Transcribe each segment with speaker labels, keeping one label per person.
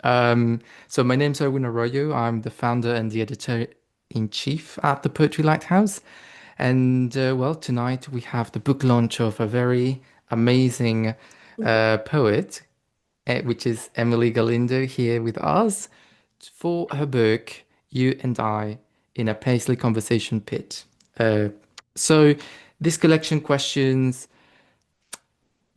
Speaker 1: So my name's Erwin Arroyo. I'm the founder and the editor-in-chief at the Poetry Lighthouse. And well, tonight we have the book launch of a very amazing poet, which is Emilie Galindo here with us for her book, You and I in a Paisley Conversation Pit. Uh, so this collection questions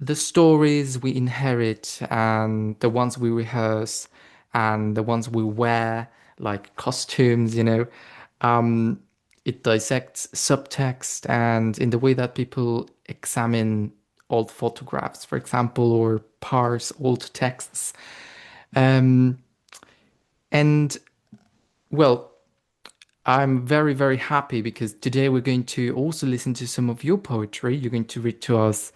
Speaker 1: the stories we inherit and the ones we rehearse and the ones we wear, like costumes, um, it dissects subtext and in the way that people examine old photographs, for example, or parse old texts. Um, and well, I'm very, very happy because today we're going to also listen to some of your poetry. You're going to read to us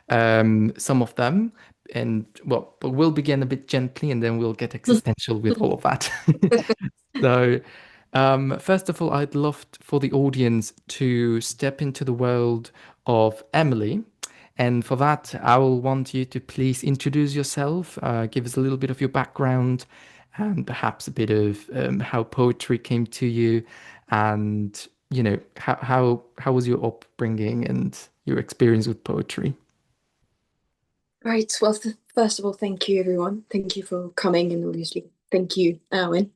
Speaker 1: some of them. And well, but we'll begin a bit gently and then we'll get existential with all of that. So, first of all, I'd love for the audience to step into the world of Emily. And for that, I will want you to please introduce yourself, give us a little bit of your background, and perhaps a bit of how poetry came to you, and how was your upbringing and your experience with poetry.
Speaker 2: Right. Well, first of all, thank you, everyone. Thank you for coming, and obviously, thank you, Erwin.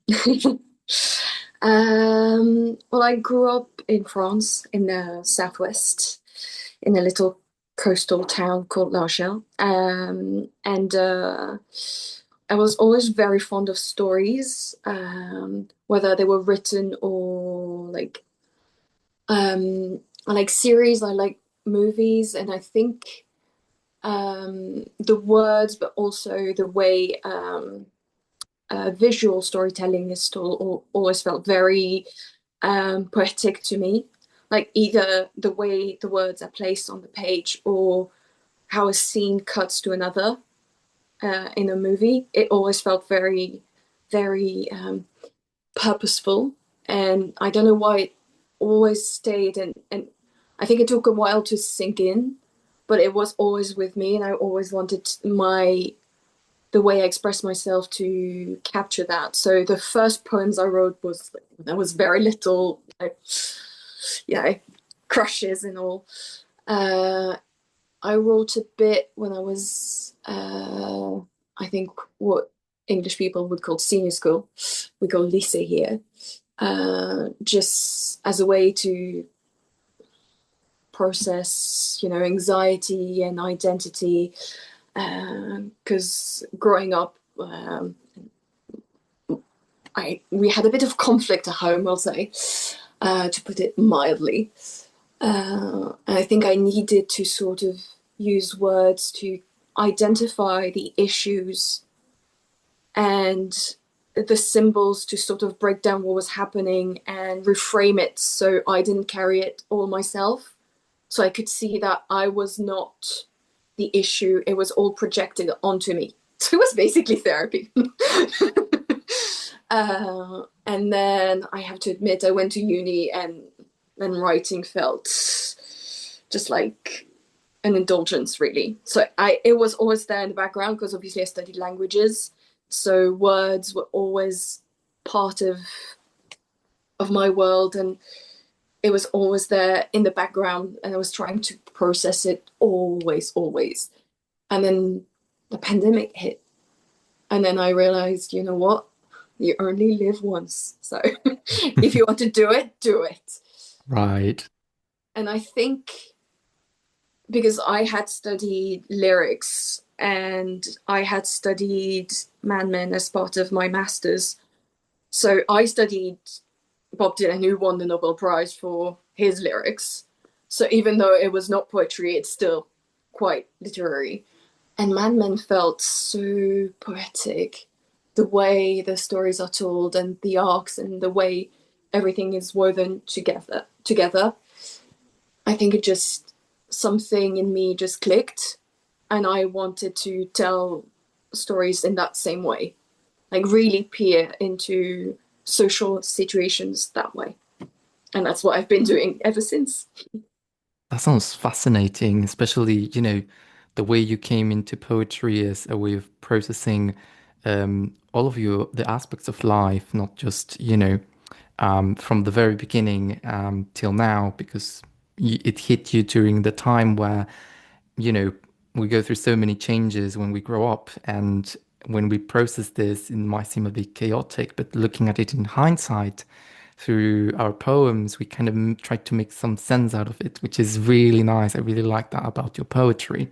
Speaker 2: Well, I grew up in France, in the southwest, in a little coastal town called La Rochelle. And I was always very fond of stories, whether they were written or I like series, I like movies, and I think the words, but also the way visual storytelling is still always felt very poetic to me. Like either the way the words are placed on the page or how a scene cuts to another in a movie, it always felt very, very purposeful. And I don't know why it always stayed. And I think it took a while to sink in, but it was always with me. And I always wanted the way I express myself to capture that. So the first poems I wrote was when I was very little, yeah, crushes and all. Uh, I wrote a bit when I was, I think, what English people would call senior school. We call lycée here, just as a way to process, anxiety and identity. Because growing up, we had a bit of conflict at home, I'll say, to put it mildly. I think I needed to sort of use words to identify the issues and the symbols to sort of break down what was happening and reframe it so I didn't carry it all myself. So I could see that I was not the issue, it was all projected onto me. So it was basically therapy. And then I have to admit, I went to uni and then writing felt just like an indulgence, really. So it was always there in the background because obviously I studied languages. So words were always part of my world, and it was always there in the background, and I was trying to process it always, always. And then the pandemic hit, and then I realized, you know what? You only live once. So if you want to do it, do it.
Speaker 1: Right.
Speaker 2: And I think because I had studied lyrics and I had studied Man Men as part of my master's. So I studied Bob Dylan, who won the Nobel Prize for his lyrics. So even though it was not poetry, it's still quite literary. And Man Men felt so poetic. The way the stories are told and the arcs and the way everything is woven together. I think it just something in me just clicked and I wanted to tell stories in that same way. Like really peer into social situations that way. And that's what I've been doing ever since.
Speaker 1: That sounds fascinating, especially, the way you came into poetry as a way of processing all of the aspects of life, not just, from the very beginning till now, because it hit you during the time where, you know, we go through so many changes when we grow up. And when we process this, it might seem a bit chaotic, but looking at it in hindsight through our poems, we kind of try to make some sense out of it, which is really nice. I really like that about your poetry,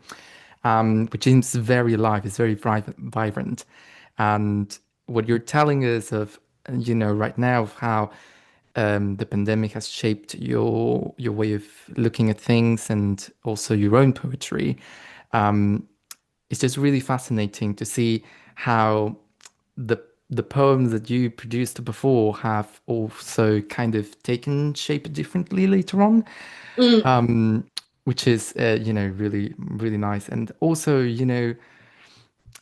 Speaker 1: which seems very alive, it's very vibrant. And what you're telling us of, right now, of how the pandemic has shaped your way of looking at things and also your own poetry. It's just really fascinating to see how the the poems that you produced before have also kind of taken shape differently later on,
Speaker 2: Mm,
Speaker 1: which is really really nice. And also,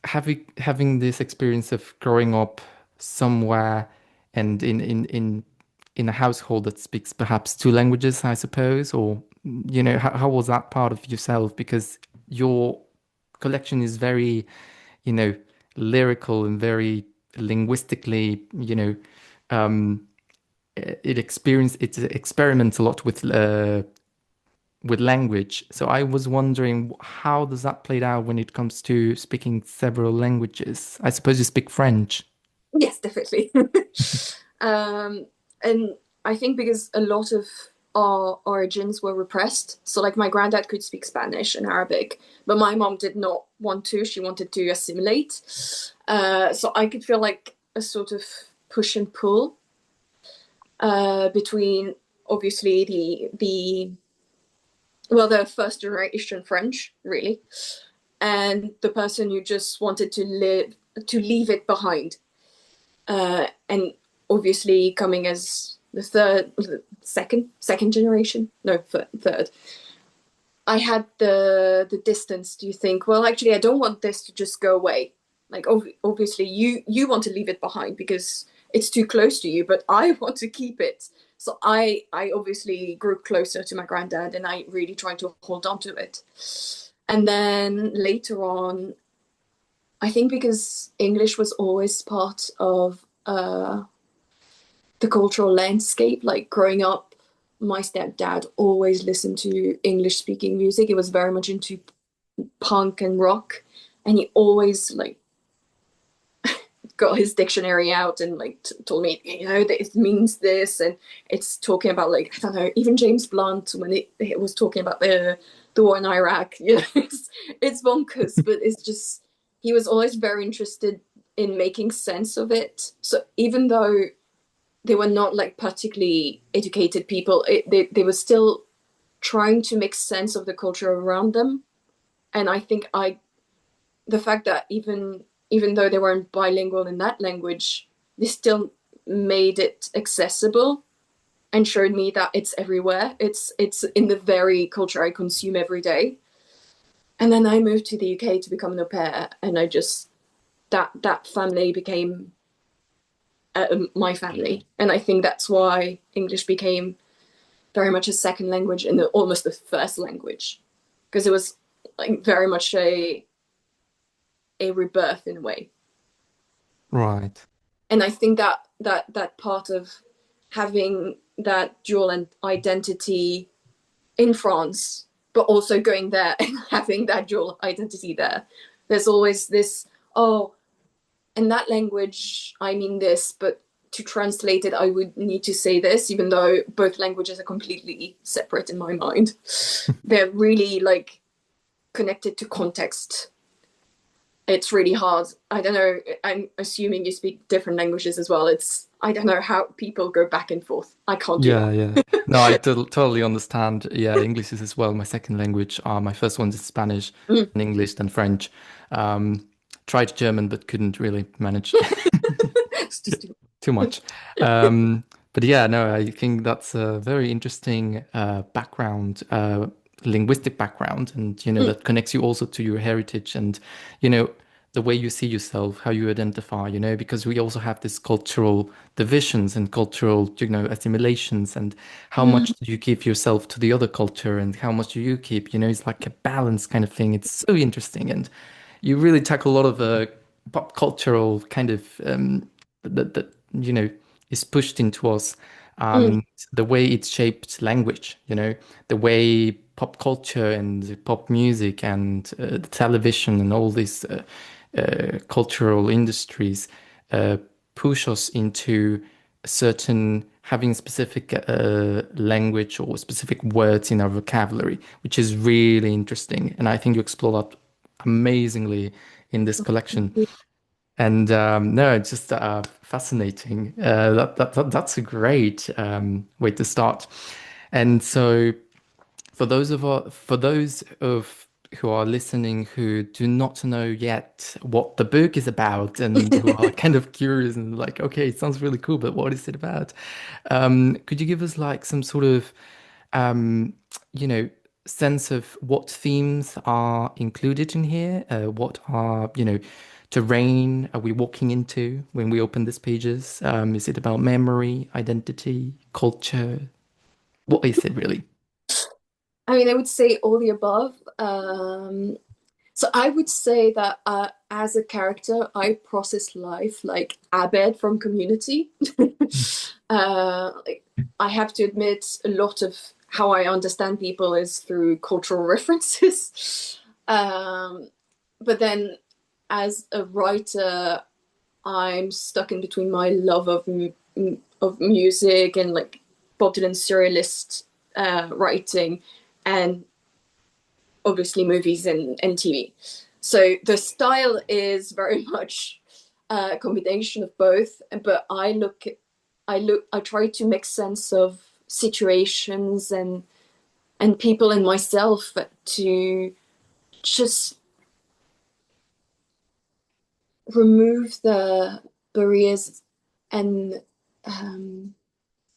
Speaker 1: having this experience of growing up somewhere and in a household that speaks perhaps two languages, I suppose, or how was that part of yourself? Because your collection is very, you know, lyrical and very linguistically, it experiments a lot with language. So I was wondering, how does that play out when it comes to speaking several languages? I suppose you speak French.
Speaker 2: yes, definitely. um, and I think because a lot of our origins were repressed. So, like, my granddad could speak Spanish and Arabic, but my mom did not want to. She wanted to assimilate. So I could feel like a sort of push and pull between obviously the first generation French, really, and the person who just wanted to leave it behind. And obviously coming as the second generation, no, third. I had the distance to think, well, actually, I don't want this to just go away. Like, obviously, you want to leave it behind because it's too close to you, but I want to keep it. So I obviously grew closer to my granddad, and I really tried to hold on to it. And then later on, I think because English was always part of the cultural landscape, like growing up, my stepdad always listened to English speaking music. He was very much into punk and rock, and he always like got his dictionary out and like told me, that it means this, and it's talking about, like, I don't know, even James Blunt when it was talking about the war in Iraq. It's bonkers, but it's just he was always very interested in making sense of it. So even though they were not like particularly educated people, they were still trying to make sense of the culture around them. And I think the fact that even though they weren't bilingual in that language, they still made it accessible and showed me that it's everywhere. It's in the very culture I consume every day. And then I moved to the UK to become an au pair, and I just that family became my family, and I think that's why English became very much a second language and almost the first language, because it was like very much a rebirth in a way.
Speaker 1: Right.
Speaker 2: And I think that part of having that dual identity in France, but also going there and having that dual identity there, there's always this, oh, in that language I mean this, but to translate it I would need to say this, even though both languages are completely separate in my mind. They're really like connected to context. It's really hard. I don't know. I'm assuming you speak different languages as well. I don't know how people go back and forth. I can't do
Speaker 1: Yeah,
Speaker 2: that.
Speaker 1: yeah. No, I totally understand. Yeah, English is as well my second language. My first one is Spanish,
Speaker 2: Mm.
Speaker 1: and English, then French. Um, Tried German, but couldn't really manage.
Speaker 2: It's just
Speaker 1: Too much. Um, but yeah, no, I think that's a very interesting background, linguistic background, and
Speaker 2: mm,
Speaker 1: that connects you also to your heritage and you know the way you see yourself, how you identify, because we also have this cultural divisions and cultural, assimilations, and how
Speaker 2: mm.
Speaker 1: much do you give yourself to the other culture and how much do you keep, it's like a balance kind of thing. It's so interesting, and you really tackle a lot of pop cultural kind of that is pushed into us,
Speaker 2: Mm.
Speaker 1: and the way it's shaped language, the way pop culture and pop music and the television and all these cultural industries uh, push us into a certain having specific language or specific words in our vocabulary, which is really interesting. And I think you explore that amazingly in this collection. And no, it's just fascinating. That's a great way to start. And so, for those of who are listening who do not know yet what the book is about and who are kind of curious and like, okay, it sounds really cool, but what is it about? Could you give us like some sort of um, you know, sense of what themes are included in here? What are, terrain are we walking into when we open these pages? Is it about memory, identity, culture? What is it really?
Speaker 2: I mean, I would say all the above. So I would say that as a character, I process life like Abed from Community. Like, I have to admit, a lot of how I understand people is through cultural references. But then, as a writer, I'm stuck in between my love of music and like Bob Dylan surrealist writing, and obviously movies and TV. So the style is very much a combination of both. But I try to make sense of situations and people and myself to just remove the barriers and um,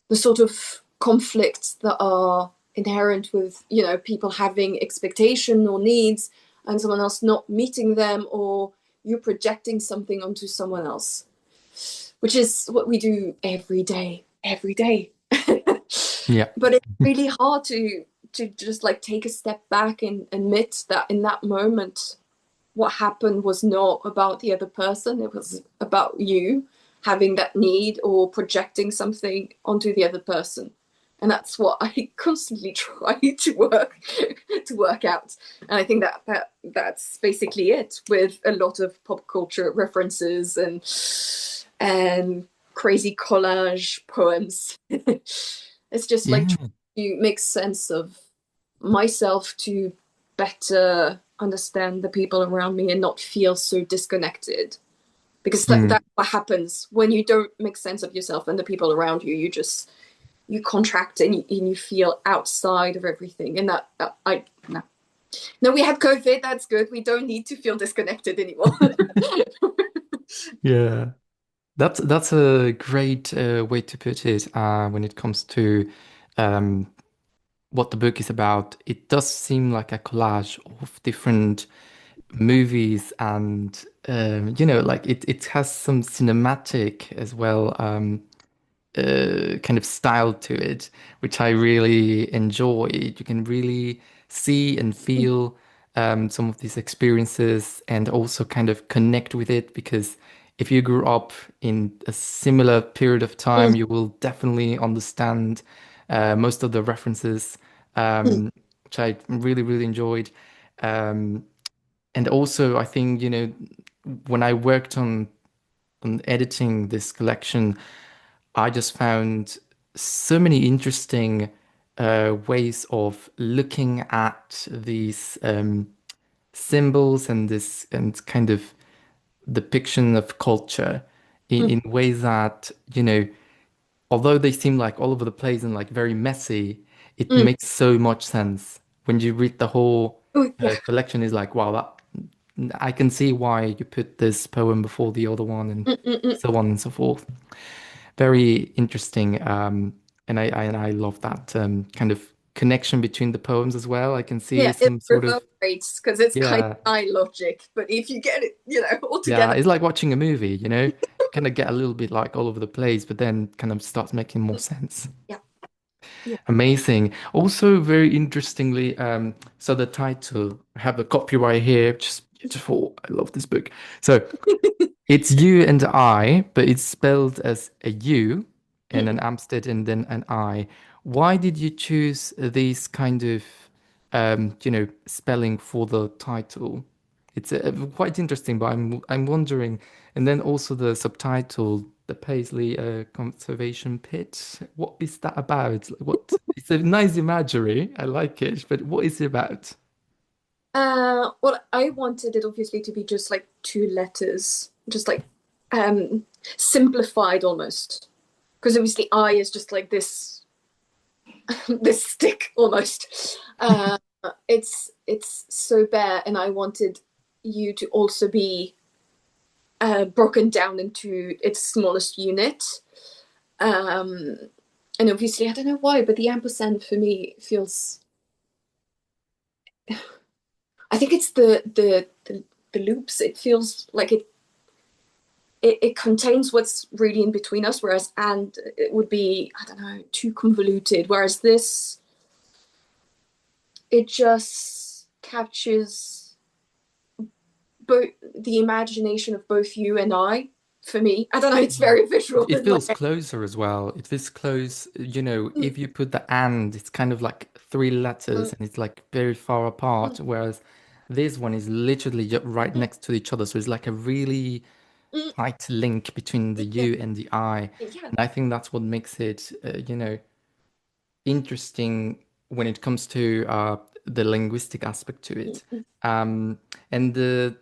Speaker 2: the sort of conflicts that are inherent with people having expectation or needs and someone else not meeting them, or you projecting something onto someone else, which is what we do every day.
Speaker 1: Yeah.
Speaker 2: But it's really hard to just like take a step back and admit that in that moment what happened was not about the other person, it was about you having that need or projecting something onto the other person. And that's what I constantly try to work out. And I think that's basically it, with a lot of pop culture references and crazy collage poems. It's just like
Speaker 1: Yeah.
Speaker 2: trying to make sense of myself to better understand the people around me and not feel so disconnected, because
Speaker 1: Mm.
Speaker 2: that's what happens when you don't make sense of yourself and the people around you. You contract and you feel outside of everything, and that I no, we had COVID, that's good, we don't need to feel disconnected anymore.
Speaker 1: Yeah. That's a great way to put it when it comes to um, what the book is about. It does seem like a collage of different movies and like it has some cinematic as well kind of style to it, which I really enjoy. You can really see and feel some of these experiences and also kind of connect with it because if you grew up in a similar period of time, you will definitely understand most of the references, which I really, really enjoyed. Um, and also, I think, when I worked on editing this collection, I just found so many interesting ways of looking at these symbols and this and kind of depiction of culture in ways that, although they seem like all over the place and like very messy, it makes so much sense. When you read the whole
Speaker 2: Oh, yeah.
Speaker 1: collection, is like, wow, I can see why you put this poem before the other one and
Speaker 2: Mm-mm-mm.
Speaker 1: so on and so forth. Very interesting. And I love that kind of connection between the poems as well. I can see
Speaker 2: Yeah, it
Speaker 1: some sort of
Speaker 2: reverberates because it's kind
Speaker 1: yeah,
Speaker 2: of high logic, but if you get it all
Speaker 1: yeah.
Speaker 2: together.
Speaker 1: It's like watching a movie, kind of get a little bit like all over the place, but then kind of starts making more sense.
Speaker 2: Yeah, yeah.
Speaker 1: Amazing. Also, very interestingly, so the title, I have the copyright here, just Beautiful. I love this book. So it's you and I, but it's spelled as a U and an Amstead and then an I. Why did you choose these kind of, spelling for the title? It's quite interesting, but I'm wondering, and then also the subtitle, the Paisley Conservation Pit. What is that about? Like, what? It's a nice imagery. I like it, but what is it about?
Speaker 2: Well, I wanted it obviously to be just like two letters, just like um simplified almost. Because obviously I is just like this this stick almost. It's so bare, and I wanted you to also be broken down into its smallest unit. Um, and obviously, I don't know why, but the ampersand for me feels. I think it's the loops. It feels like it contains what's really in between us, whereas and it would be, I don't know, too convoluted. Whereas this, it just captures both the imagination of both you and I. For me, I don't know. It's
Speaker 1: Mm.
Speaker 2: very visual
Speaker 1: It
Speaker 2: in my
Speaker 1: feels
Speaker 2: head.
Speaker 1: closer as well. It feels close,
Speaker 2: Mm,
Speaker 1: if you put the and, it's kind of like three
Speaker 2: mm,
Speaker 1: letters and it's like very far
Speaker 2: mm,
Speaker 1: apart, whereas this one is literally right
Speaker 2: mm,
Speaker 1: next to each other. So it's like a really
Speaker 2: mm,
Speaker 1: tight link between the
Speaker 2: yeah,
Speaker 1: U and the I.
Speaker 2: yeah,
Speaker 1: And I think that's what makes it, interesting when it comes to the linguistic aspect to
Speaker 2: mm,
Speaker 1: it.
Speaker 2: mm,
Speaker 1: Um, and the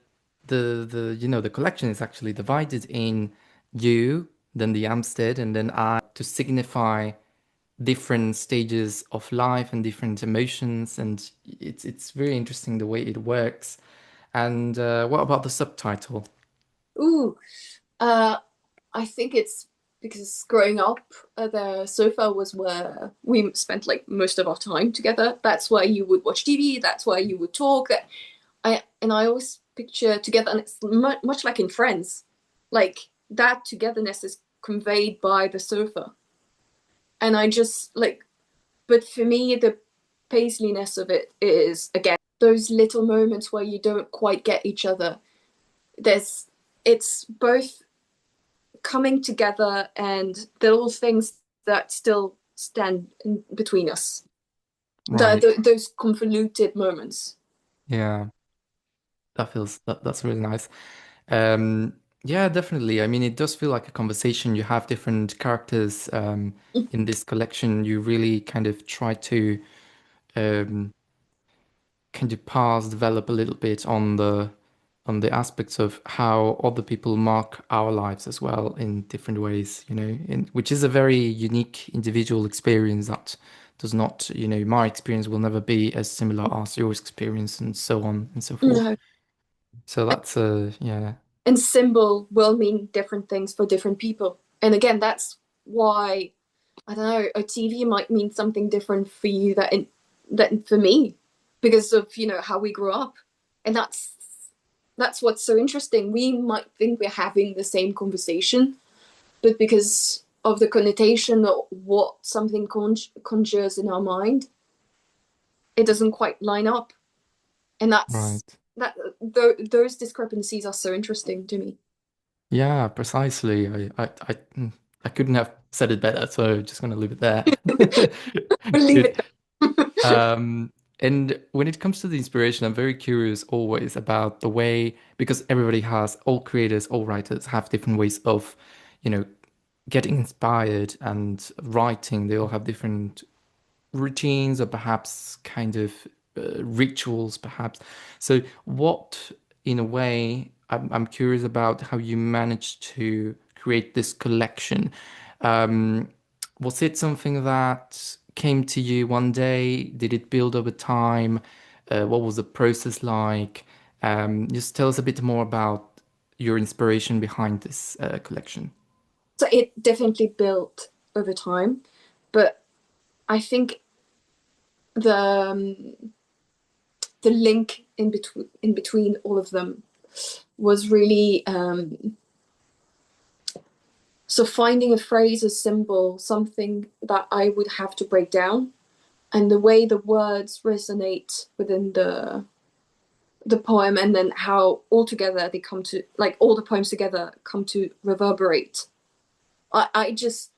Speaker 1: collection is actually divided in you, then the Amstead, and then I to signify different stages of life and different emotions. And it's very interesting the way it works. And what about the subtitle?
Speaker 2: ooh, uh, I think it's because growing up, the sofa was where we spent like most of our time together. That's where you would watch TV. That's where you would talk. I always picture together, and it's much like in Friends, like that togetherness is conveyed by the sofa. And I just like, but for me, the paisliness of it is again those little moments where you don't quite get each other. There's it's both coming together and the little things that still stand in between us.
Speaker 1: Right.
Speaker 2: Those convoluted moments.
Speaker 1: Yeah, that's really nice. Um, yeah, definitely. I mean, it does feel like a conversation. You have different characters in this collection. You really kind of try to um, kind of pass, develop a little bit on the aspects of how other people mark our lives as well in different ways, which is a very unique individual experience that does not, my experience will never be as similar as your experience and so on and so forth.
Speaker 2: No.
Speaker 1: So that's yeah.
Speaker 2: And symbol will mean different things for different people. And again, that's why I don't know, a TV might mean something different for you that for me, because of how we grew up. And that's what's so interesting. We might think we're having the same conversation, but because of the connotation of what something conjures in our mind, it doesn't quite line up. And that's
Speaker 1: Right.
Speaker 2: that those discrepancies are so interesting to me.
Speaker 1: Yeah, precisely. I couldn't have said it better, so just gonna leave it there.
Speaker 2: We'll leave
Speaker 1: Good.
Speaker 2: it there.
Speaker 1: Um, and when it comes to the inspiration, I'm very curious always about the way, because everybody has, all creators, all writers have different ways of, you know, getting inspired and writing. They all have different routines or perhaps kind of rituals, perhaps. So, what, in a way, I'm curious about how you managed to create this collection. Um, was it something that came to you one day? Did it build over time? What was the process like? Just tell us a bit more about your inspiration behind this collection.
Speaker 2: So it definitely built over time, but I think the the link in between all of them was really so finding a phrase, a symbol, something that I would have to break down, and the way the words resonate within the poem and then how all together they come to like all the poems together come to reverberate. I just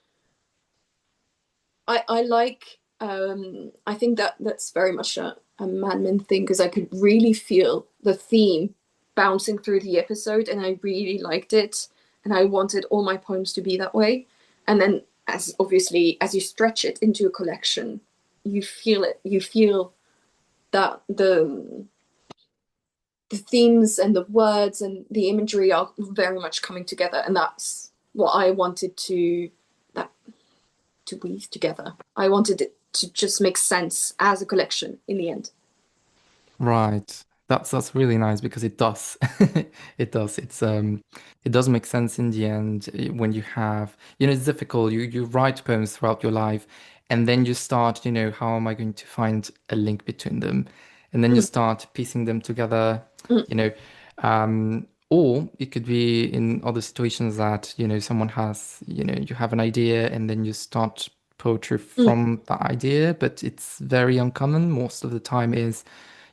Speaker 2: I like I think that that's very much a Mad Men thing because I could really feel the theme bouncing through the episode and I really liked it and I wanted all my poems to be that way. And then as obviously as you stretch it into a collection, you feel it. You feel that the themes and the words and the imagery are very much coming together and that's what I wanted that to weave together. I wanted it to just make sense as a collection in the end.
Speaker 1: Right. That's really nice because it does. It does. It does make sense in the end when you have, it's difficult. You write poems throughout your life and then you start, how am I going to find a link between them? And then you
Speaker 2: Mm,
Speaker 1: start piecing them together,
Speaker 2: mm,
Speaker 1: you know. Or it could be in other situations that, someone has, you have an idea and then you start poetry
Speaker 2: mm,
Speaker 1: from that idea, but it's very uncommon. Most of the time is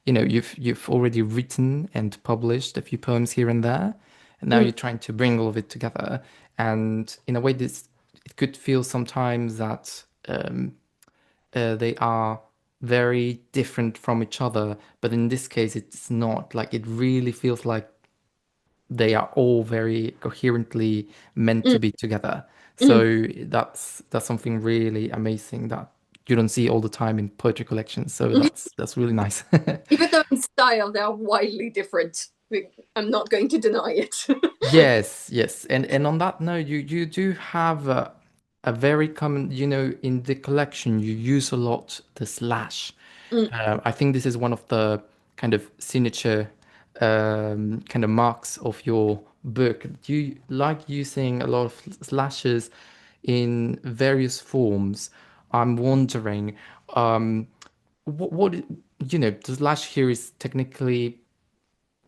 Speaker 1: you've already written and published a few poems here and there, and now
Speaker 2: mm,
Speaker 1: you're trying to bring all of it together. And in a way, this it could feel sometimes that they are very different from each other, but in this case, it's not. Like it really feels like they are all very coherently meant
Speaker 2: mm,
Speaker 1: to be together.
Speaker 2: mm.
Speaker 1: So that's something really amazing that you don't see all the time in poetry collections. So that's really nice.
Speaker 2: Even though in style they are widely different, I'm not going to deny it.
Speaker 1: Yes, yes. And on that note, you do have a very common, in the collection you use a lot the slash.
Speaker 2: Mm,
Speaker 1: I think this is one of the kind of signature kind of marks of your book. Do you like using a lot of slashes in various forms? I'm wondering, um, what the slash here is technically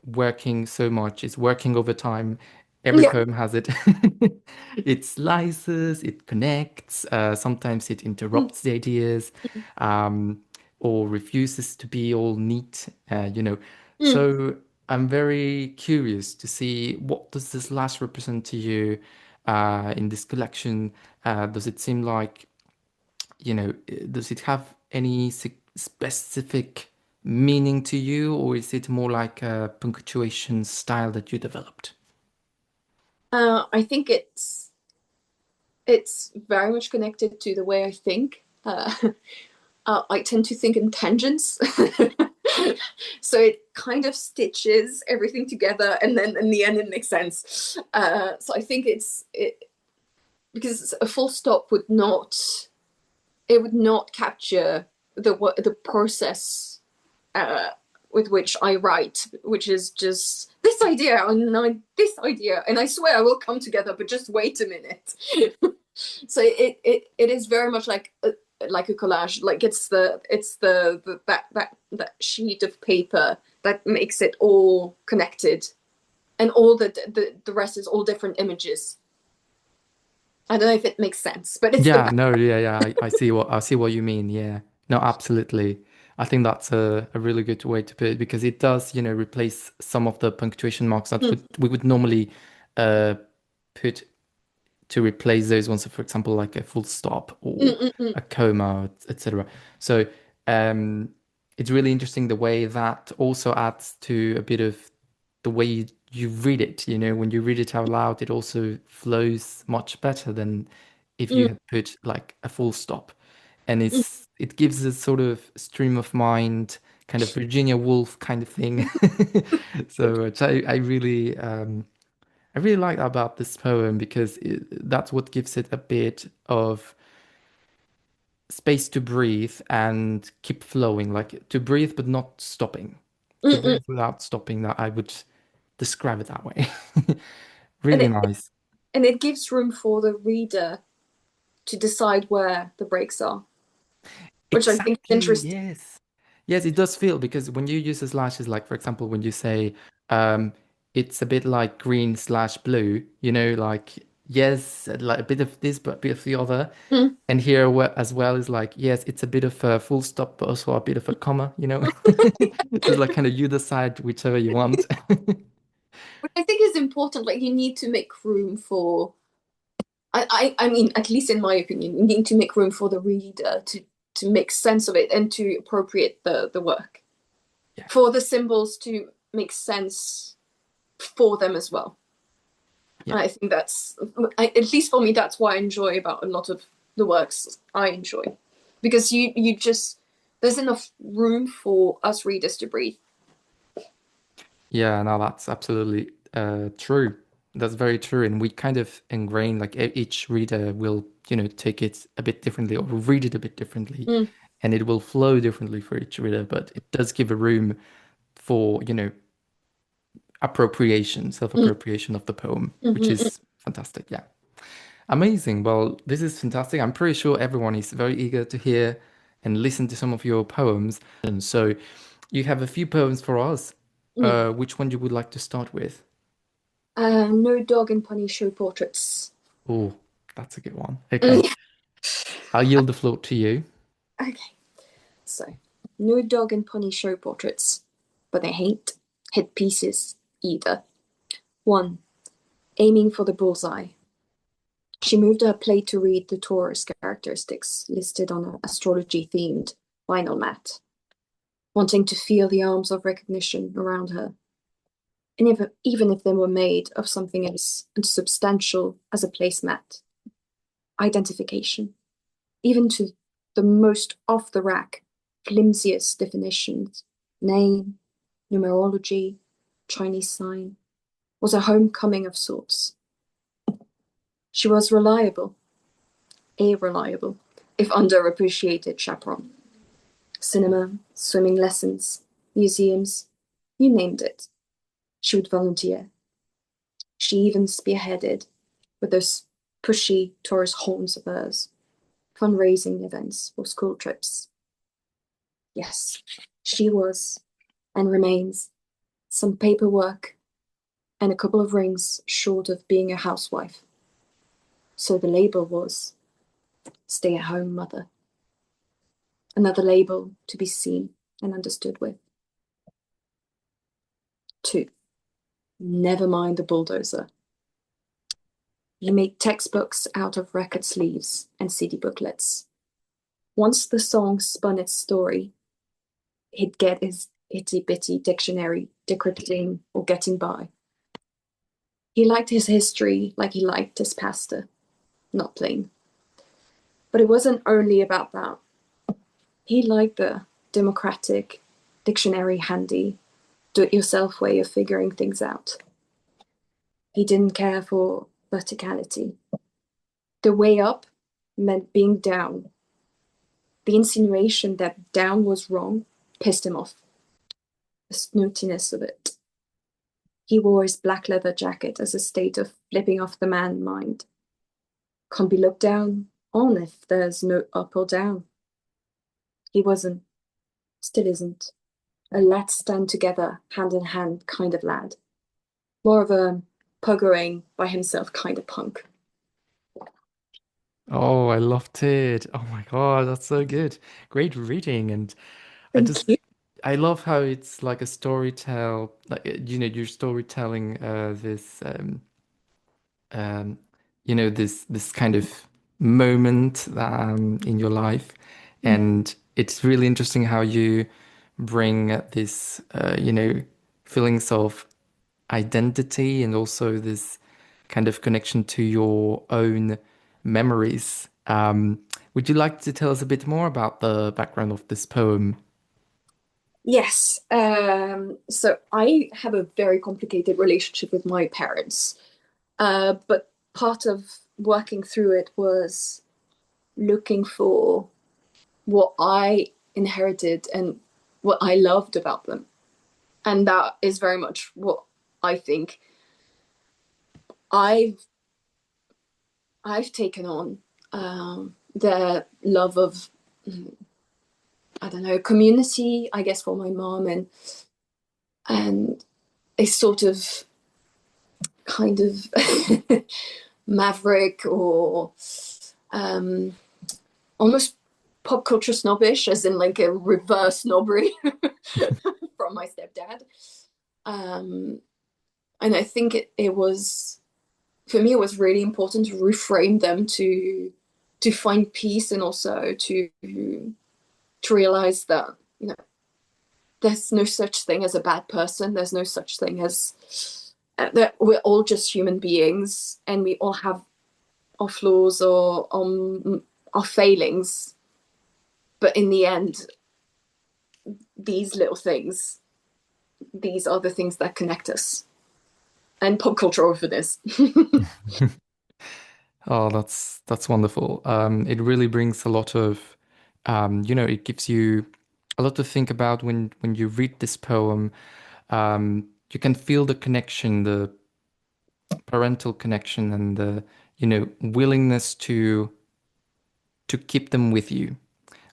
Speaker 1: working so much. It's working over time. Every
Speaker 2: yeah.
Speaker 1: poem has it. It slices, it connects, sometimes it
Speaker 2: Mm,
Speaker 1: interrupts the ideas, um, or refuses to be all neat.
Speaker 2: mm.
Speaker 1: So I'm very curious to see what does this last represent to you in this collection? Does it seem like does it have any specific meaning to you, or is it more like a punctuation style that you developed?
Speaker 2: I think it's very much connected to the way I think. I tend to think in tangents. So it kind of stitches everything together and then in the end it makes sense. So I think because a full stop would not capture the process uh, with which I write, which is just this idea and this idea, and I swear I will come together, but just wait a minute. So it is very much like a collage. Like it's the that sheet of paper that makes it all connected, and all the rest is all different images. I don't know if it makes sense, but it's the
Speaker 1: Yeah, no, yeah, yeah, I see what you mean. Yeah, no, absolutely. I think that's a really good way to put it because it does, replace some of the punctuation marks that
Speaker 2: mm,
Speaker 1: we would normally uh put to replace those ones, so for example, like a full stop
Speaker 2: mm,
Speaker 1: or
Speaker 2: mm, mm,
Speaker 1: a comma, etc. So um, it's really interesting the way that also adds to a bit of the way you read it. When you read it out loud, it also flows much better than if you
Speaker 2: mm,
Speaker 1: had put like a full stop. And
Speaker 2: mm.
Speaker 1: it gives a sort of stream of mind, kind of Virginia Woolf kind of thing. So I really like that about this poem because that's what gives it a bit of space to breathe and keep flowing, like to breathe but not stopping.
Speaker 2: Mm,
Speaker 1: To
Speaker 2: mm.
Speaker 1: breathe without stopping, that I would describe it that way.
Speaker 2: And
Speaker 1: Really nice.
Speaker 2: it gives room for the reader to decide where the breaks are, which I think is
Speaker 1: Exactly,
Speaker 2: interesting.
Speaker 1: yes. Yes, it does feel because when you use the slashes, like for example, when you say um it's a bit like green slash blue, like yes, like a bit of this, but a bit of the other.
Speaker 2: Mm.
Speaker 1: And here as well is like, yes, it's a bit of a full stop, but also a bit of a comma, you know? It's like kind of you decide whichever you want.
Speaker 2: But I think it's important, like you need to make room for I mean, at least in my opinion, you need to make room for the reader to make sense of it and to appropriate the work.
Speaker 1: Yeah,
Speaker 2: For the symbols to make sense for them as well.
Speaker 1: yeah,
Speaker 2: And I think at least for me, that's what I enjoy about a lot of the works I enjoy. Because you just, there's enough room for us readers to breathe.
Speaker 1: yeah. No, that's absolutely true. That's very true. And we kind of ingrain like each reader will, take it a bit differently or read it a bit differently,
Speaker 2: Mm,
Speaker 1: and it will flow differently for each reader. But it does give a room for, appropriation,
Speaker 2: mm,
Speaker 1: self-appropriation of the poem, which
Speaker 2: mm.
Speaker 1: is fantastic. Yeah. Amazing. Well, this is fantastic. I'm pretty sure everyone is very eager to hear and listen to some of your poems. And so you have a few poems for us.
Speaker 2: Mm.
Speaker 1: Which one you would like to start with?
Speaker 2: No dog and pony show portraits.
Speaker 1: Oh, that's a good one. Okay.
Speaker 2: Mm.
Speaker 1: I'll yield the floor to you.
Speaker 2: Okay, so no dog and pony show portraits, but they ain't hit pieces either. One, aiming for the bullseye. She moved her plate to read the Taurus characteristics listed on an astrology-themed vinyl mat, wanting to feel the arms of recognition around her, and even if they were made of something as unsubstantial as a placemat. Identification, even to the most off-the-rack, flimsiest definitions, name, numerology, Chinese sign, was a homecoming of sorts. She was reliable, a reliable, if underappreciated chaperone. Cinema, swimming lessons, museums, you named it. She would volunteer. She even spearheaded, with those pushy Taurus horns of hers, fundraising events for school trips. Yes, she was, and remains, some paperwork and a couple of rings short of being a housewife. So the label was stay-at-home mother. Another label to be seen and understood with. Two, never mind the bulldozer. He made textbooks out of record sleeves and CD booklets. Once the song spun its story, he'd get his itty-bitty dictionary decrypting or getting by. He liked his history like he liked his pasta, not plain. But it wasn't only about that. He liked the democratic, dictionary handy, do-it-yourself way of figuring things out. He didn't care for verticality. The way up meant being down. The insinuation that down was wrong pissed him off. The snootiness of it. He wore his black leather jacket as a state of flipping off the man mind. Can't be looked down on if there's no up or down. He wasn't, still isn't, a let's stand together, hand in hand kind of lad. More of a puggering by himself kind of punk.
Speaker 1: Oh, I loved it. Oh my God, that's so good. Great reading. And I
Speaker 2: Thank
Speaker 1: just,
Speaker 2: you.
Speaker 1: I love how it's like a storytell, like, you're storytelling this um, this kind of moment in your life, and it's really interesting how you bring this feelings of identity and also this kind of connection to your own memories. Would you like to tell us a bit more about the background of this poem?
Speaker 2: Yes. So I have a very complicated relationship with my parents. But part of working through it was looking for what I inherited and what I loved about them. And that is very much what I think I've I've taken on their love of I don't know community, I guess for my mom and a sort of kind of maverick or um, almost pop culture snobbish, as in like a reverse snobbery from my stepdad. Um, and I think it was, for me, it was really important to reframe them to find peace, and also to realize that, you know, there's no such thing as a bad person. There's no such thing as that we're all just human beings, and we all have our flaws or our failings. But in the end, these little things, these are the things that connect us. And pop culture over this.
Speaker 1: Oh, that's wonderful. It really brings a lot of, it gives you a lot to think about when you read this poem. You can feel the connection, the parental connection, and the, willingness to keep them with you.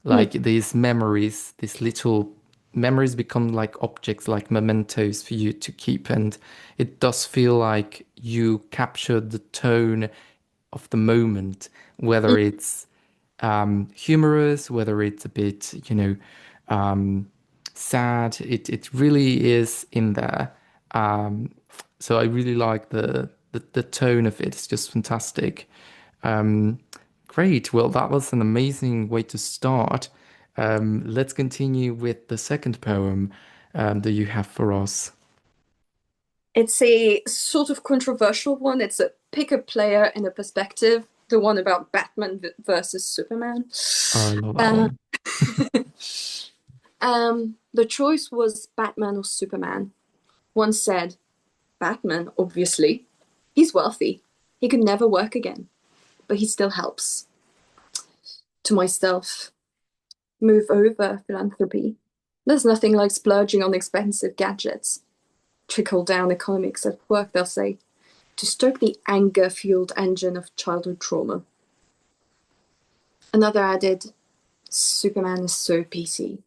Speaker 1: Like these memories, these little memories become like objects, like mementos for you to keep. And it does feel like you captured the tone of the moment, whether it's humorous, whether it's a bit, sad. It really is in there. So I really like the tone of it. It's just fantastic. Um, Great. Well, that was an amazing way to start. Let's continue with the second poem that you have for us.
Speaker 2: It's a sort of controversial one. It's a pick a player in a perspective, the one about Batman versus Superman.
Speaker 1: Oh, I love that
Speaker 2: Uh,
Speaker 1: one.
Speaker 2: the choice was Batman or Superman. One said, Batman, obviously. He's wealthy. He could never work again, but he still helps. To myself, move over philanthropy. There's nothing like splurging on expensive gadgets. Trickle down economics at work, they'll say, to stoke the anger fueled engine of childhood trauma. Another added, Superman is so PC.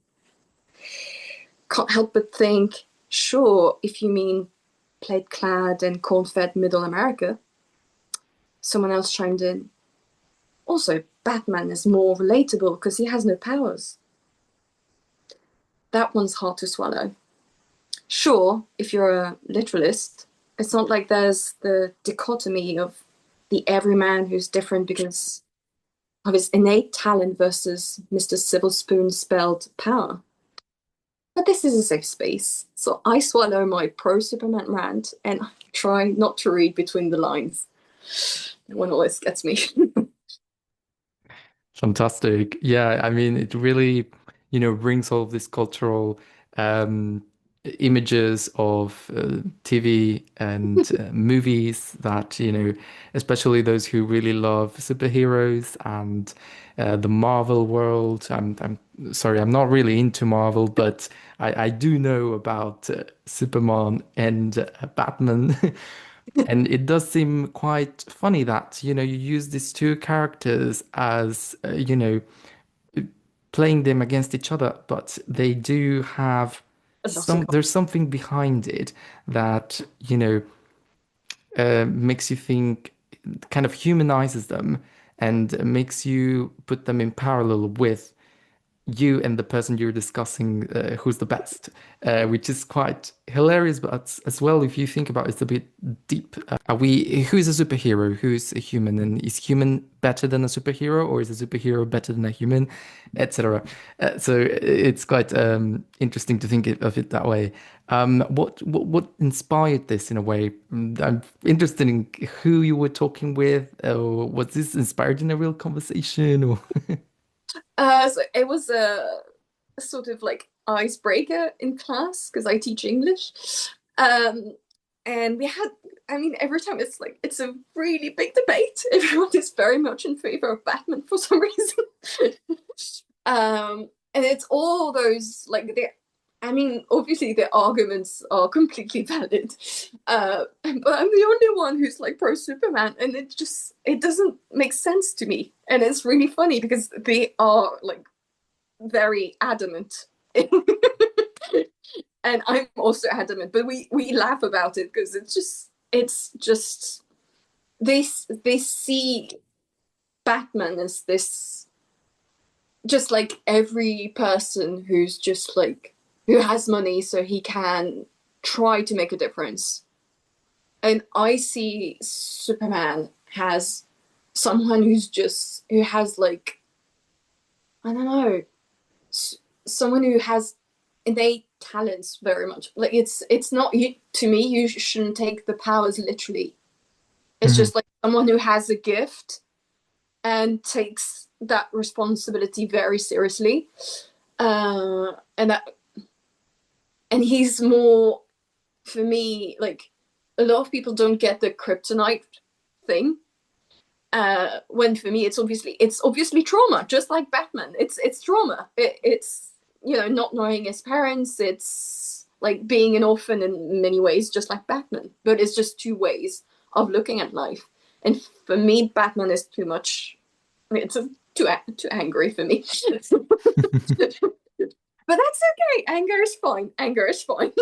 Speaker 2: Can't help but think, sure, if you mean plaid clad and corn fed middle America. Someone else chimed in, also, Batman is more relatable because he has no powers. That one's hard to swallow. Sure, if you're a literalist, it's not like there's the dichotomy of the everyman who's different because of his innate talent versus Mr. Civil Spoon spelled power. But this is a safe space, so I swallow my pro Superman rant and try not to read between the lines. That one always gets me.
Speaker 1: Fantastic. Yeah, I mean, it really, brings all of this cultural um, images of TV and movies that, especially those who really love superheroes and the Marvel world. I'm sorry, I'm not really into Marvel, but I do know about Superman and Batman. And it does seem quite funny that, you use these two characters as, playing them against each other, but they do have
Speaker 2: A lot in
Speaker 1: there's something behind it that, makes you think, kind of humanizes them and makes you put them in parallel with you and the person you're discussing who's the best, which is quite hilarious, but as well, if you think about it, it's a bit deep. Who's a superhero? Who's a human? And is human better than a superhero, or is a superhero better than a human, etc. So it's quite interesting to think of it that way. What inspired this in a way? I'm interested in who you were talking with, or was this inspired in a real conversation, or?
Speaker 2: So it was a sort of like icebreaker in class because I teach English. Um, and we had, I mean, every time it's like, it's a really big debate. Everyone is very much in favor of Batman for some reason. And it's all those, like, I mean, obviously the arguments are completely valid. But I'm the only one who's like pro Superman, and it doesn't make sense to me. And it's really funny because they are like very adamant. And I'm also adamant, but we laugh about it because it's just they see Batman as this, just like every person who's just like who has money so he can try to make a difference. And I see Superman as someone who has like, I don't know, someone who has innate talents very much. Like it's not you, to me. You shouldn't take the powers literally. It's
Speaker 1: Mhm.
Speaker 2: just like someone who has a gift and takes that responsibility very seriously. And that and he's more, for me, like a lot of people don't get the kryptonite thing. When for me it's obviously trauma, just like Batman. It's trauma. It's not knowing his parents. It's like being an orphan in many ways, just like Batman. But it's just two ways of looking at life. And for me, Batman is too much. I mean, too angry for me. But that's okay. Anger is fine. Anger is fine.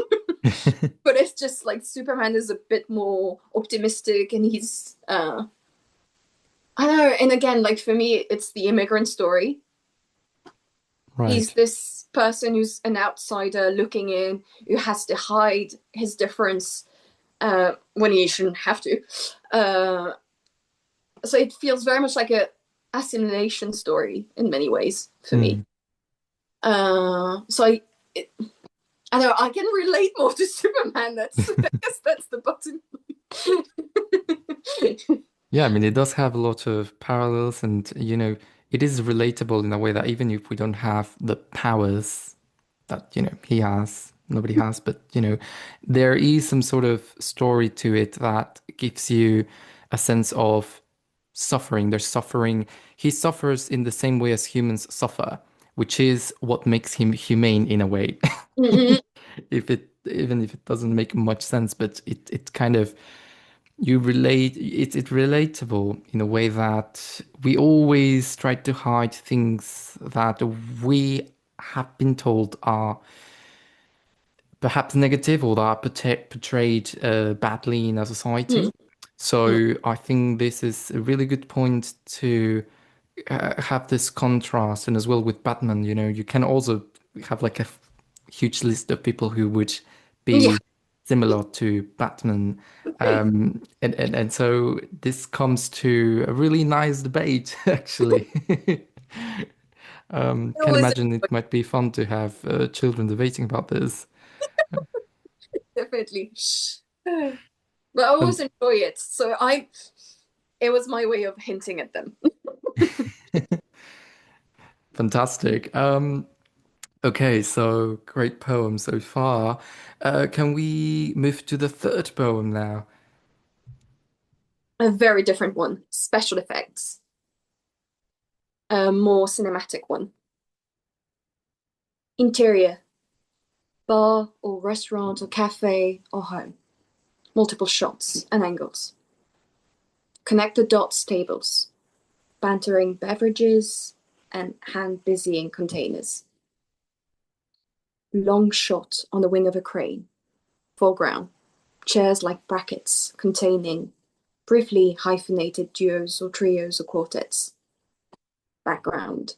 Speaker 2: But it's just like Superman is a bit more optimistic, and he's I don't know. And again, like for me, it's the immigrant story. He's
Speaker 1: Right.
Speaker 2: this person who's an outsider looking in, who has to hide his difference when he shouldn't have to. Uh, so it feels very much like a assimilation story in many ways for me.
Speaker 1: Mm.
Speaker 2: So I know I can relate more to Superman. I guess that's the bottom.
Speaker 1: Yeah, I mean, it does have a lot of parallels, and it is relatable in a way that even if we don't have the powers that, he has, nobody has, but, there is some sort of story to it that gives you a sense of suffering. There's suffering. He suffers in the same way as humans suffer, which is what makes him humane in a way.
Speaker 2: Mm-mm.
Speaker 1: Even if it doesn't make much sense, but it kind of you relate it's relatable in a way that we always try to hide things that we have been told are perhaps negative or that are portrayed badly in a society.
Speaker 2: Mm-mm.
Speaker 1: So I think this is a really good point to have this contrast, and as well with Batman, you can also have like a huge list of people who would
Speaker 2: Yeah,
Speaker 1: be similar to Batman. And so this comes to a really nice debate, actually.
Speaker 2: it
Speaker 1: Can
Speaker 2: was
Speaker 1: imagine it might be fun to have children debating about this.
Speaker 2: definitely. But I always
Speaker 1: Fan-
Speaker 2: enjoy it. It was my way of hinting at them.
Speaker 1: Fantastic. Okay, so great poem so far. Can we move to the third poem now?
Speaker 2: A very different one. Special effects. A more cinematic one. Interior. Bar or restaurant or cafe or home. Multiple shots and angles. Connect the dots tables. Bantering beverages and hand busying containers. Long shot on the wing of a crane. Foreground. Chairs like brackets containing briefly hyphenated duos or trios or quartets. Background.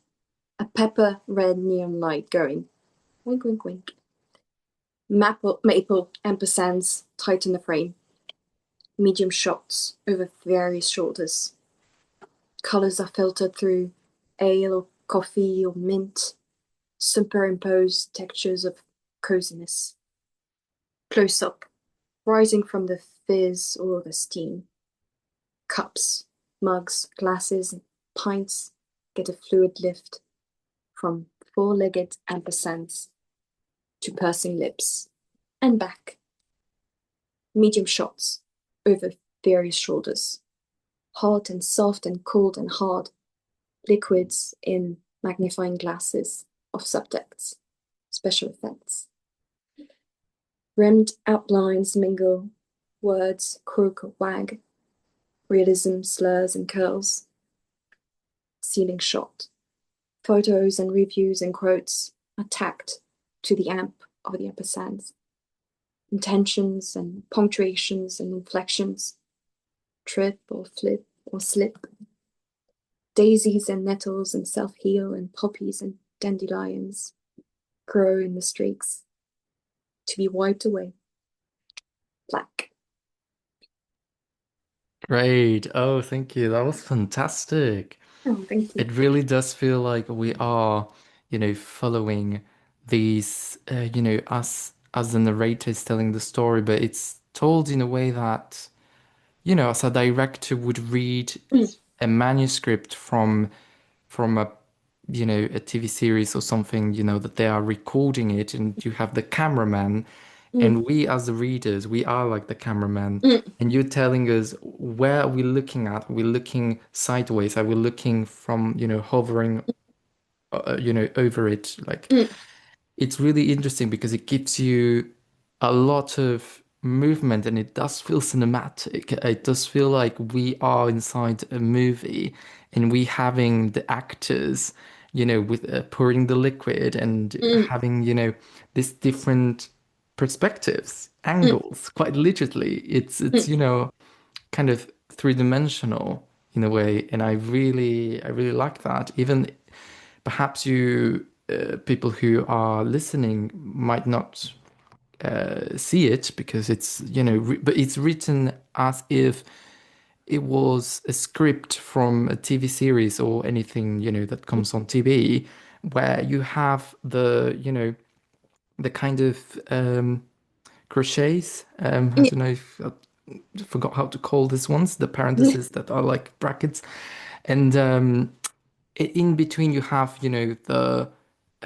Speaker 2: A pepper red neon light going. Wink, wink, wink. Maple ampersands tighten the frame. Medium shots over various shoulders. Colors are filtered through ale or coffee or mint. Superimposed textures of coziness. Close up, rising from the fizz or the steam. Cups, mugs, glasses, and pints get a fluid lift from four-legged ampersands to pursing lips and back. Medium shots over various shoulders. Hot and soft and cold and hard. Liquids in magnifying glasses of subtext. Special effects. Rimmed outlines mingle. Words croak or wag. Realism slurs and curls. Ceiling shot. Photos and reviews and quotes are tacked to the amp of the ampersands. Intentions and punctuations and inflections. trip or flip or slip. Daisies and nettles and self-heal and poppies and dandelions grow in the streaks to be wiped away. Black.
Speaker 1: Great. Oh, thank you. That was fantastic.
Speaker 2: Oh, thank you.
Speaker 1: It really does feel like we are, following these, as the narrator is telling the story, but it's told in a way that, as a director would read
Speaker 2: Mm,
Speaker 1: a manuscript from a TV series or something, that they are recording it, and you have the cameraman,
Speaker 2: mm,
Speaker 1: and we as the readers, we are like the cameraman.
Speaker 2: mm,
Speaker 1: And you're telling us where are we looking at? Are we looking sideways? Are we looking from, hovering, over it? Like,
Speaker 2: mm,
Speaker 1: it's really interesting because it gives you a lot of movement and it does feel cinematic. It does feel like we are inside a movie and we having the actors, with pouring the liquid and
Speaker 2: mm,
Speaker 1: having, this different perspectives,
Speaker 2: mm,
Speaker 1: angles, quite literally. It's,
Speaker 2: mm.
Speaker 1: kind of three-dimensional in a way, and I really like that. Even perhaps people who are listening might not see it because it's, but it's written as if it was a script from a TV series or anything, that comes on TV, where you have the kind of crochets. I
Speaker 2: Yeah.
Speaker 1: don't know if I forgot how to call these ones, the parentheses that are like brackets. And in between you have,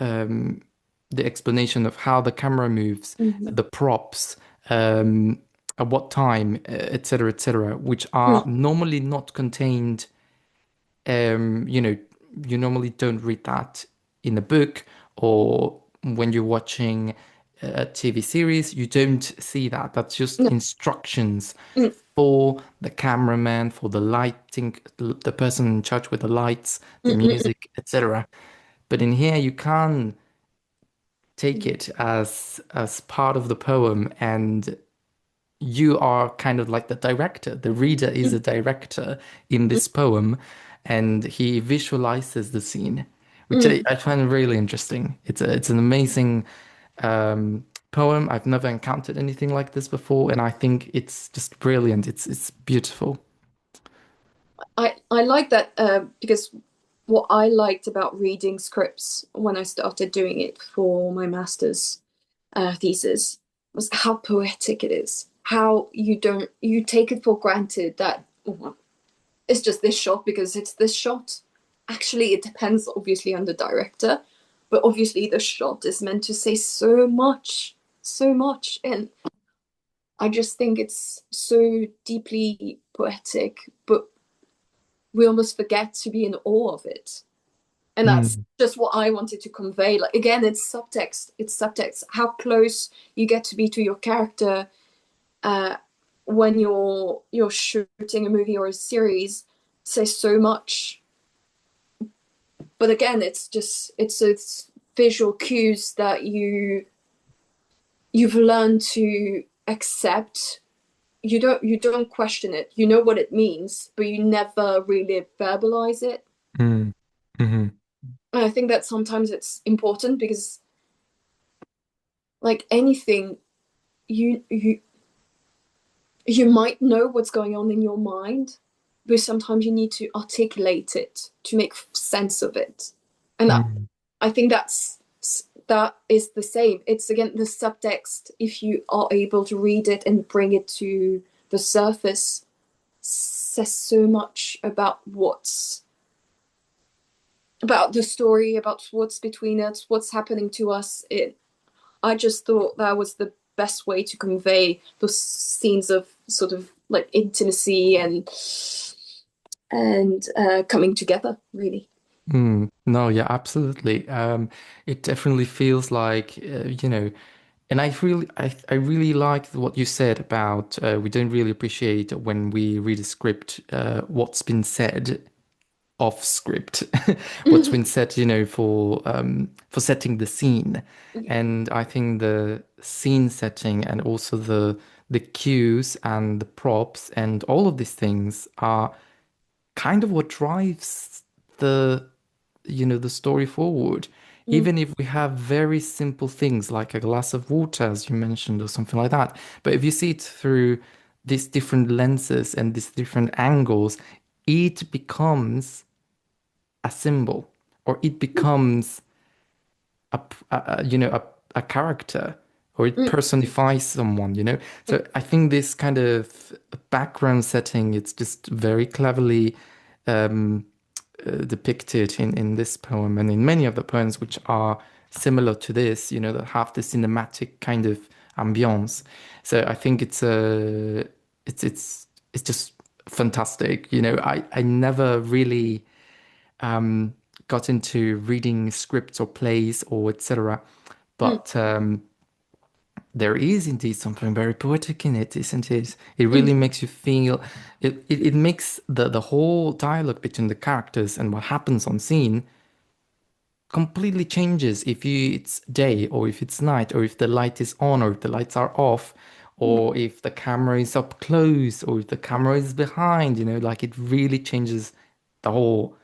Speaker 1: um, the explanation of how the camera moves,
Speaker 2: Mhm.
Speaker 1: the props, um, at what time, etc., etc., which are
Speaker 2: Mm,
Speaker 1: normally not contained. You normally don't read that in a book or when you're watching a TV series. You don't see that. That's just
Speaker 2: no,
Speaker 1: instructions
Speaker 2: mm,
Speaker 1: for the cameraman, for the lighting, the person in charge with the lights, the
Speaker 2: mm, mm,
Speaker 1: music, etc. But in here, you can take
Speaker 2: mm,
Speaker 1: it as part of the poem, and you are kind of like the director. The reader is a
Speaker 2: mm,
Speaker 1: director in
Speaker 2: mm,
Speaker 1: this poem, and he visualizes the scene, which I,
Speaker 2: mm.
Speaker 1: I find really interesting. It's an amazing poem. I've never encountered anything like this before, and I think it's just brilliant. It's beautiful.
Speaker 2: I like that because what I liked about reading scripts when I started doing it for my master's thesis was how poetic it is. How you take it for granted that oh, it's just this shot because it's this shot. Actually, it depends obviously on the director, but obviously the shot is meant to say so much, so much. And I just think it's so deeply poetic, but we almost forget to be in awe of it. And that's
Speaker 1: Mm,
Speaker 2: just what I wanted to convey. Like again, it's subtext. It's subtext. How close you get to be to your character uh, when you're shooting a movie or a series says so much. But again, it's visual cues that you've learned to accept. You don't question it. You know what it means, but you never really verbalize it.
Speaker 1: mm, mhm,
Speaker 2: And I think that sometimes it's important because like anything, you you you might know what's going on in your mind, but sometimes you need to articulate it to make sense of it. And
Speaker 1: mm,
Speaker 2: I think that is the same. It's again the subtext. If you are able to read it and bring it to the surface, says so much about the story, about what's between us, what's happening to us. I just thought that was the best way to convey those scenes of sort of like intimacy and coming together, really.
Speaker 1: mm. No, yeah, absolutely. It definitely feels like, and I really like what you said about we don't really appreciate when we read a script, what's been said off script, what's been said, for setting the scene. And I think the scene setting and also the the cues and the props and all of these things are kind of what drives the the story forward.
Speaker 2: Mm,
Speaker 1: Even if we have very simple things like a glass of water, as you mentioned, or something like that. But if you see it through these different lenses and these different angles, it becomes a symbol, or it becomes a character, or it
Speaker 2: mm,
Speaker 1: personifies someone, you know.
Speaker 2: mm,
Speaker 1: So I think this kind of background setting, it's just very cleverly um, depicted in this poem and in many of the poems which are similar to this, that have the cinematic kind of ambience. So I think it's just fantastic. I never really um, got into reading scripts or plays or etc.
Speaker 2: mm,
Speaker 1: But there is indeed something very poetic in it, isn't it? It
Speaker 2: mm,
Speaker 1: really makes you feel it makes the whole dialogue between the characters and what happens on scene completely changes if it's day or if it's night or if the light is on or if the lights are off
Speaker 2: mm.
Speaker 1: or if the camera is up close or if the camera is behind, like it really changes the whole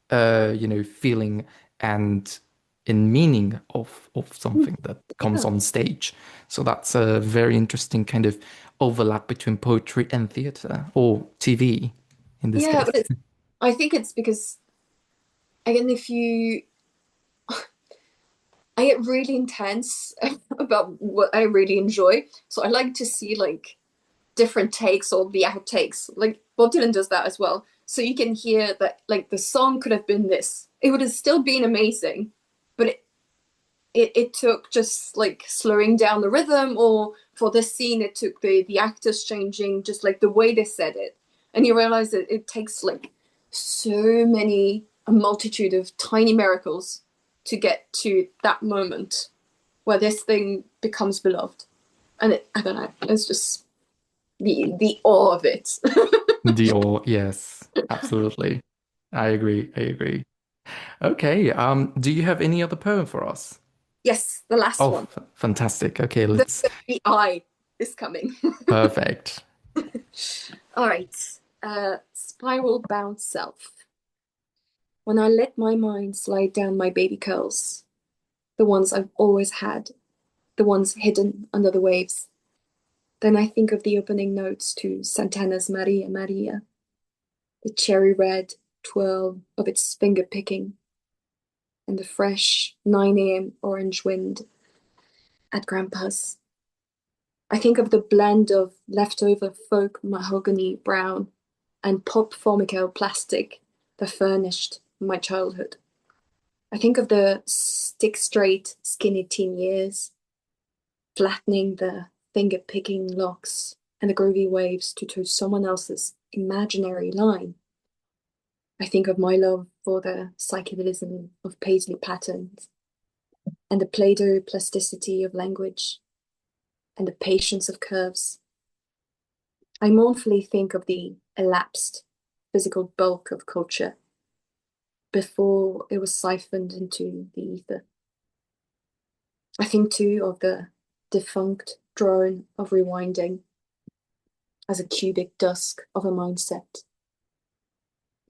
Speaker 1: feeling and in meaning of something that comes
Speaker 2: Yeah.
Speaker 1: on stage. So that's a very interesting kind of overlap between poetry and theater or TV in this
Speaker 2: Yeah,
Speaker 1: case.
Speaker 2: but I think it's because again, if you I get really intense about what I really enjoy. So I like to see like different takes or the outtakes. Like Bob Dylan does that as well. So you can hear that like the song could have been this. It would have still been amazing, but it took just like slowing down the rhythm, or for this scene it took the actors changing just like the way they said it. And you realize that it takes like so many a multitude of tiny miracles to get to that moment where this thing becomes beloved. And I don't know, it's just the awe of it.
Speaker 1: Dior, yes, absolutely. I agree. I agree. Okay. Do you have any other poem for us?
Speaker 2: Yes, the last
Speaker 1: Oh,
Speaker 2: one.
Speaker 1: fantastic. Okay,
Speaker 2: The,
Speaker 1: let's.
Speaker 2: the eye is coming.
Speaker 1: Perfect.
Speaker 2: All right. Spiral bound self. When I let my mind slide down my baby curls, the ones I've always had, the ones hidden under the waves, then I think of the opening notes to Santana's Maria Maria, the cherry red twirl of its finger picking, and the fresh 9 a.m. orange wind at Grandpa's. I think of the blend of leftover folk mahogany brown and pop formica plastic that furnished my childhood. I think of the stick straight, skinny teen years, flattening the finger picking locks and the groovy waves to toe someone else's imaginary line. I think of my love for the psychedelism of paisley patterns and the Play Doh plasticity of language and the patience of curves. I mournfully think of the elapsed physical bulk of culture before it was siphoned into the ether. I think too of the defunct drone of rewinding as a cubic dusk of a mindset.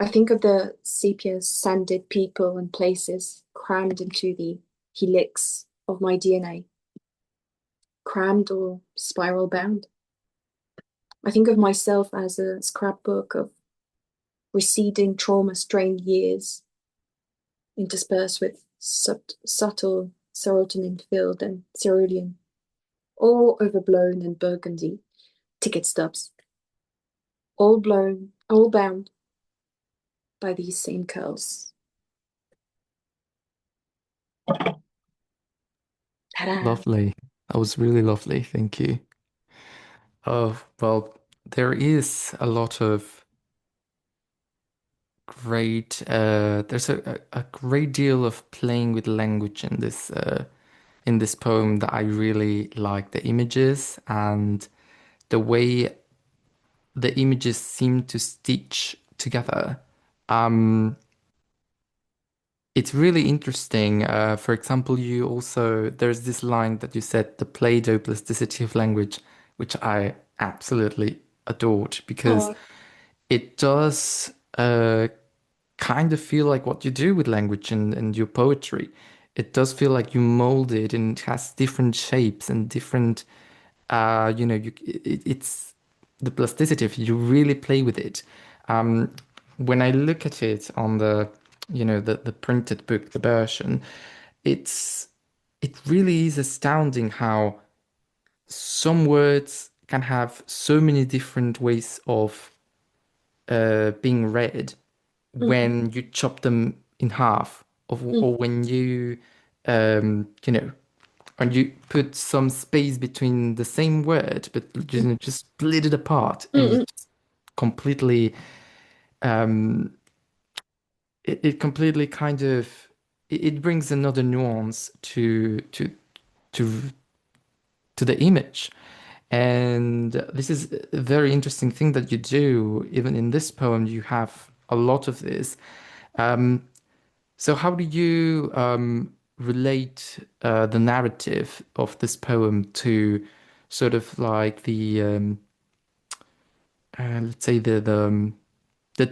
Speaker 2: I think of the sepia sanded people and places crammed into the helix of my DNA, crammed or spiral bound. I think of myself as a scrapbook of receding trauma strained years, interspersed with subtle serotonin filled and cerulean, all overblown and burgundy ticket stubs, all blown, all bound by these same curls. Ta-da!
Speaker 1: Lovely. That was really lovely. Thank you. Oh, well, there is a lot of there's a great deal of playing with language in this poem that I really like the images and the way the images seem to stitch together. Um, it's really interesting. For example, there's this line that you said, the Play-Doh plasticity of language, which I absolutely adored because
Speaker 2: Oh,
Speaker 1: it does kind of feel like what you do with language and your poetry. It does feel like you mold it and it has different shapes and different, it's the plasticity of it. You really play with it. Um, when I look at it on the printed book, the version, it's, it really is astounding how some words can have so many different ways of being read
Speaker 2: mm,
Speaker 1: when you chop them in half,
Speaker 2: mm,
Speaker 1: or when you, you know, when you put some space between the same word, but
Speaker 2: mm,
Speaker 1: just split it apart,
Speaker 2: mm,
Speaker 1: and you
Speaker 2: mm.
Speaker 1: just completely, um, it completely kind of, it brings another nuance to to the image. And this is a very interesting thing that you do. Even in this poem, you have a lot of this. Um, So how do you relate the narrative of this poem to sort of like the let's say the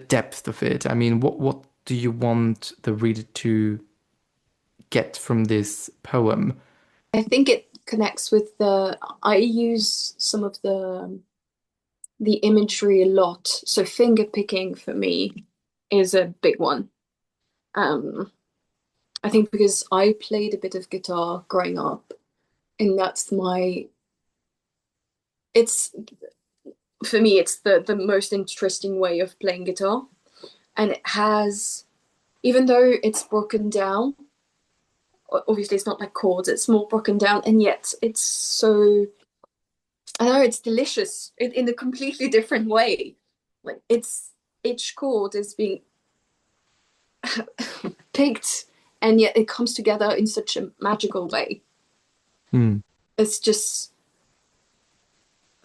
Speaker 1: depth of it? I mean, what do you want the reader to get from this poem?
Speaker 2: I think it connects with the. I use some of the imagery a lot. So finger picking for me is a big one. Um, I think because I played a bit of guitar growing up, and that's my. It's for me. It's the most interesting way of playing guitar, and it has, even though it's broken down. Obviously, it's not like chords. It's more broken down, and yet it's so. I know it's delicious in a completely different way. Like it's each chord is being picked, and yet it comes together in such a magical way.
Speaker 1: Hmm,
Speaker 2: It's just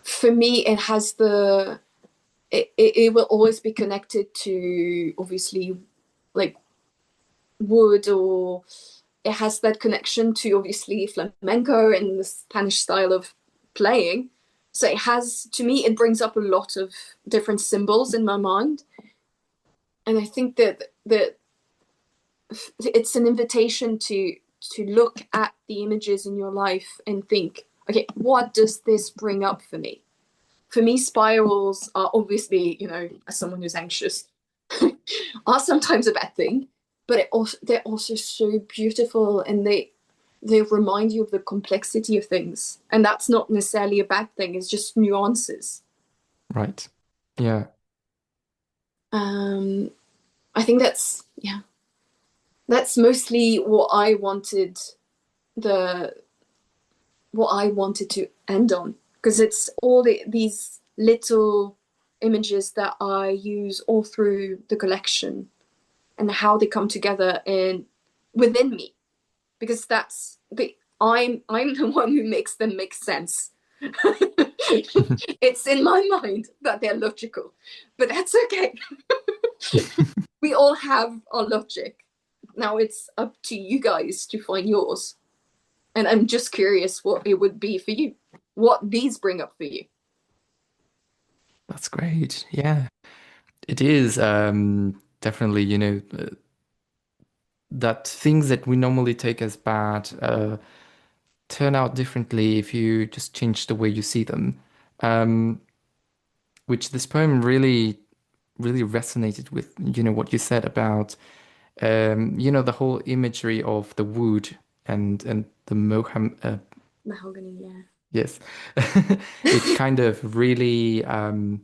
Speaker 2: for me, it has the it will always be connected to obviously like wood, or it has that connection to obviously flamenco and the Spanish style of playing. So it has, to me, it brings up a lot of different symbols in my mind, and I think that it's an invitation to look at the images in your life and think, okay, what does this bring up for me? For me, spirals are obviously, as someone who's anxious, are sometimes a bad thing, but they're also so beautiful, and they remind you of the complexity of things, and that's not necessarily a bad thing. It's just nuances.
Speaker 1: right. Yeah,
Speaker 2: Um, I think that's mostly the what I wanted to end on, because it's all these little images that I use all through the collection, and how they come together and within me, because that's the I'm the one who makes them make sense. It's in my mind that they're logical, but that's okay. We all have our logic. Now it's up to you guys to find yours. And I'm just curious what it would be for you, what these bring up for you.
Speaker 1: that's great. Yeah, it is definitely, that things that we normally take as bad turn out differently if you just change the way you see them. Um, which this poem really resonated with, what you said about, the whole imagery of the wood and the moham.
Speaker 2: Mahogany, yeah.
Speaker 1: Yes, it kind of really, the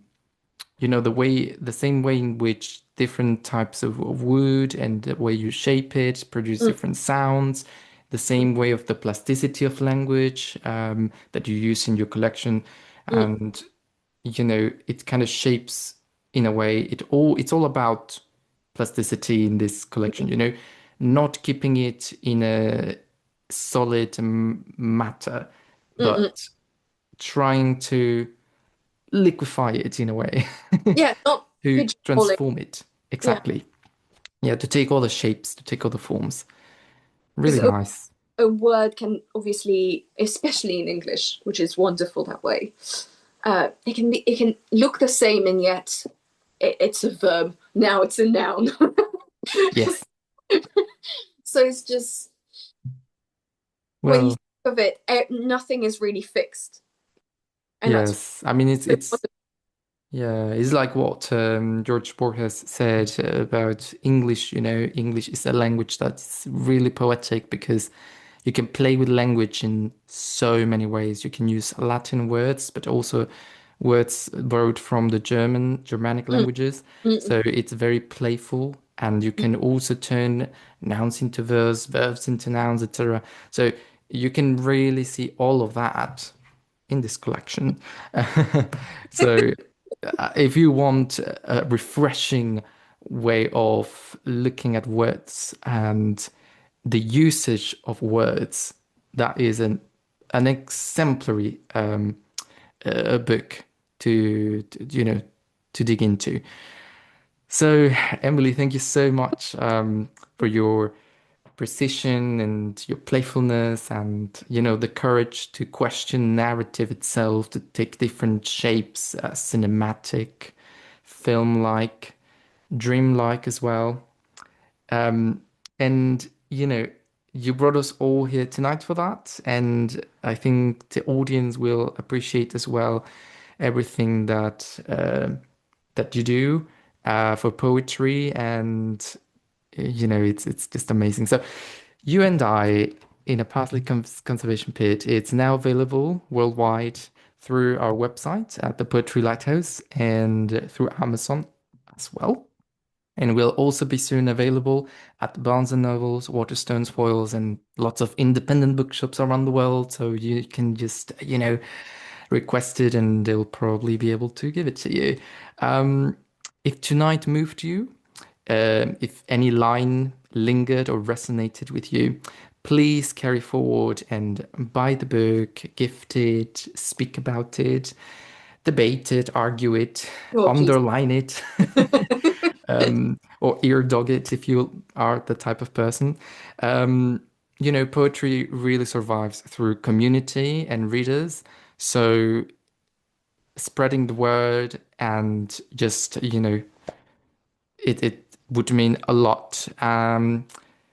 Speaker 1: same way in which different types of wood and the way you shape it produce
Speaker 2: Mm,
Speaker 1: different sounds, the
Speaker 2: mm,
Speaker 1: same way of the plasticity of language that you use in your collection,
Speaker 2: mm,
Speaker 1: and it kind of shapes in a way. It's all about plasticity in this collection, not keeping it in a solid matter,
Speaker 2: mm, mm.
Speaker 1: but trying to liquefy it in a way
Speaker 2: Yeah, not
Speaker 1: to
Speaker 2: pigeonholing.
Speaker 1: transform it.
Speaker 2: Yeah,
Speaker 1: Exactly. Yeah, to take all the shapes, to take all the forms. Really
Speaker 2: because
Speaker 1: nice.
Speaker 2: a word can obviously, especially in English, which is wonderful that way, it can look the same and yet it's a verb. Now it's a noun.
Speaker 1: Yes.
Speaker 2: So it's just when you
Speaker 1: Well,
Speaker 2: think of it, nothing is really fixed, and that's
Speaker 1: yes. I mean, yeah, it's like what George Borges said about English. You know, English is a language that's really poetic because you can play with language in so many ways. You can use Latin words, but also words borrowed from the Germanic
Speaker 2: mm,
Speaker 1: languages.
Speaker 2: mm,
Speaker 1: So it's very playful, and you
Speaker 2: mm.
Speaker 1: can also turn nouns into verbs, verbs into nouns, etc. So you can really see all of that in this collection. So if you want a refreshing way of looking at words and the usage of words, that is an exemplary book to to dig into. So, Emily, thank you so much for your precision and your playfulness and the courage to question narrative itself, to take different shapes, cinematic, film-like, dream-like as well. Um, and you brought us all here tonight for that, and I think the audience will appreciate as well everything that you do for poetry, and it's just amazing. So you and I in a Paisley Conservation Pit, it's now available worldwide through our website at the Poetry Lighthouse and through Amazon as well. And will also be soon available at Barnes& and Nobles, Waterstones, Foyles, and lots of independent bookshops around the world. So you can just, request it and they'll probably be able to give it to you. Um, if tonight moved you, if any line lingered or resonated with you, please carry forward and buy the book, gift it, speak about it, debate it, argue it,
Speaker 2: Oh, please.
Speaker 1: underline it, or ear dog it if you are the type of person. Um, poetry really survives through community and readers. So spreading the word and just, it would mean a lot.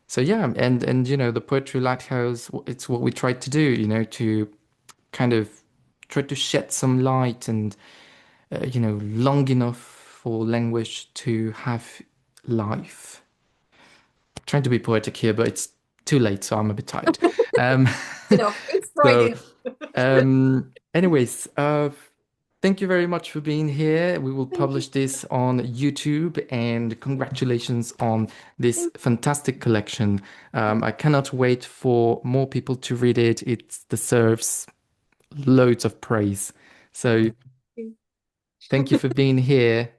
Speaker 1: So yeah, and the Poetry Lighthouse, it's what we try to do, to kind of try to shed some light and long enough for language to have life. Trying to be poetic here, but it's too late, so I'm a bit tired. Um,
Speaker 2: It's
Speaker 1: so,
Speaker 2: Friday.
Speaker 1: anyways, thank you very much for being here. We will publish this on YouTube, and congratulations on this
Speaker 2: Thank
Speaker 1: fantastic collection. I cannot wait for more people to read it. It deserves loads of praise. So,
Speaker 2: you.
Speaker 1: thank you for being here.